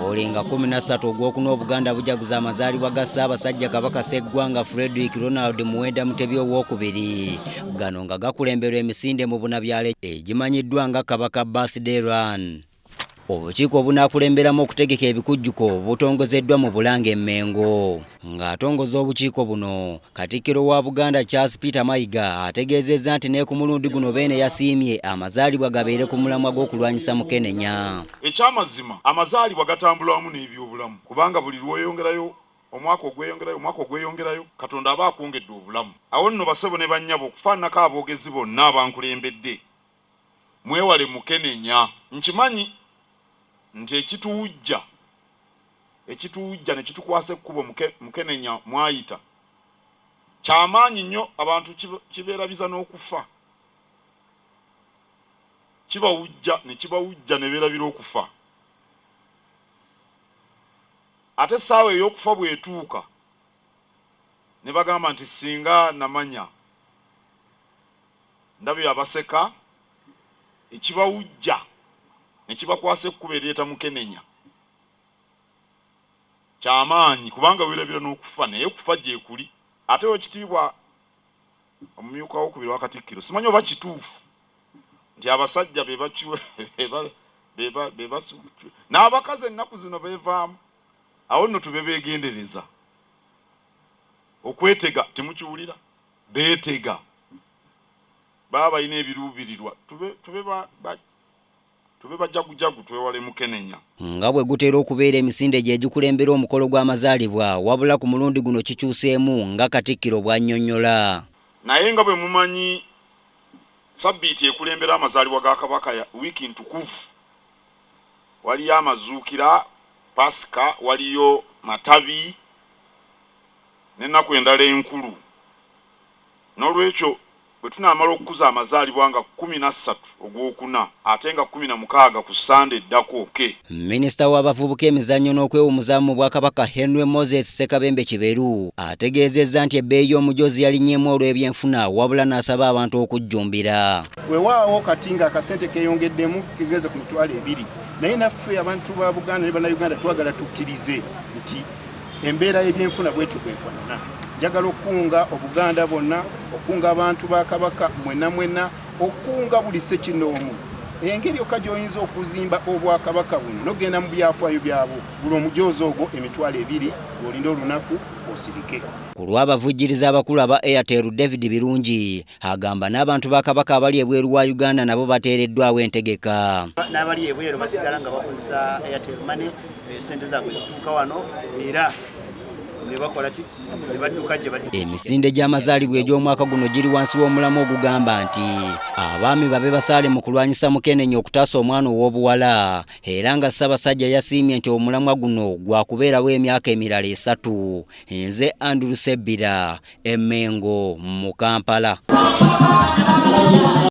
olenga 13 ogwokuna Obuganda bujaguza amazaalibwa ga Ssaabasajja Kabaka Sseggwanga Frederick Ronald Muwenda Mutebi owookubiri. Gano nga gakulemberwa emisinde mu Bunabyalo egimanyiddwa nga Kabaka Birthday Run. Obukiiko bunaakulemberamu okutegeka ebikujjuko butongozeddwa mu Bulange Mmengo. Ng'atongoza obukiiko buno, Katikkiro wa Buganda Charles Peter Mayiga ategeezezza nti ne ku mulundi guno Beene yasiimye amazaalibwa gabeere ku mulamwa gw'okulwanyisa Mukenenya. Ekyamazima amazaalibwa gatambula wamu n'ebyobulamu kubanga buli lw'oyongerayo omwaka ogweyongerayo Katonda aba akwongedde obulamu. Awo nno basebo ne bannyabo okufaananako aboogezi bonna abankulembedde mwewale Mukenenya. Nkimanyi nti ekituwujja ne kitukwasa ekkubo Mukenenya mwayita kyamaanyi nnyo. Abantu kibeerabiza n'okufa, kibawujja ne beerabira okufa. Ate essaawa ey'okufa bw'etuuka ne bagamba nti singa namanya ndabye abaseka, ekibawujja ne kibakwasa ekkubo ereeta Mukenenya kyamaanyi kubanga weerabira n'okufa, naye okufa gye kuli. Ate wekitiibwa omumyuka w'okubiri wa Katikkiro, simanyi oba kituufu nti abasajja n'abakazi ennaku zino beevaamu. Awo nno tube beegendereza okwetega. Temukiwulira? Beetega baba balina ebiruubirirwa. Tube bajagujagu twewale Mukenenya. Nga bwe gutera okubeera emisinde gye gikulembera omukolo gw'amazaalibwa, wabula ku mulundi guno kikyuseemu nga Katikkiro bw'annyonnyola. Naye nga bwe mumanyi Sabbiiti ekulembera amazaalibwa ga Kabaka ya wiiki ntukuvu. Waliyo amazuukira, Pasika, waliyo Matabi n'ennaku endala enkulu. N'olwekyo bwe tunaamala okukuza amazaalibwa nga 13 ogwokuna ate nga 16 ku Sande eddako. Minisita w'abavubuka emizannyo n'okwewumuza mu Bwakabaka Henry Moses Ssekabembe Kiberu ategeezezza nti ebbeeyi y'omujozi yalinnyemu olw'ebyenfuna, wabula n'asaba abantu okujjumbira. Weewaawo kati nga akasente keeyongeddemu kigeze ku mitwalo 2, naye naffe abantu ba Buganda ne Bannayuganda twagala tukkirize nti embeera y'ebyenfuna bwetyo bwefaanana. Njagala okunga Obuganda bonna, okunga abantu ba Kabaka mwena, okunga buli ssekinoomu. Engeri yokka gy'oyinza okuzimba Obwakabaka buno n'ogenda mu byafaayo byabwo, buli omujoozi ogwo emitwalo 2 ng'olinda olunaku osirike. Ku lw'abavujjiriza abakulu aba Airtel David Birungi agamba n'abantu ba Kabaka abali ebweru wa Uganda nabo bateereddwawo entegeka. N'abali ebweru basigala nga bakozesa Airtel Money, sente zaabwe zituuka wano era emisinde gy'amazaalibwa egy'omwaka guno giri wansi w'omulamwa ogugamba nti abaami babe basaale mu kulwanyisa Mukenenya okutaasa omwana ow'obuwala, era nga Ssaabasajja yasiimye nti omulamwa guno gwakubeerawo emyaka emirala 3. Nze Andrew Sebbira, Emmengo mu Kampala.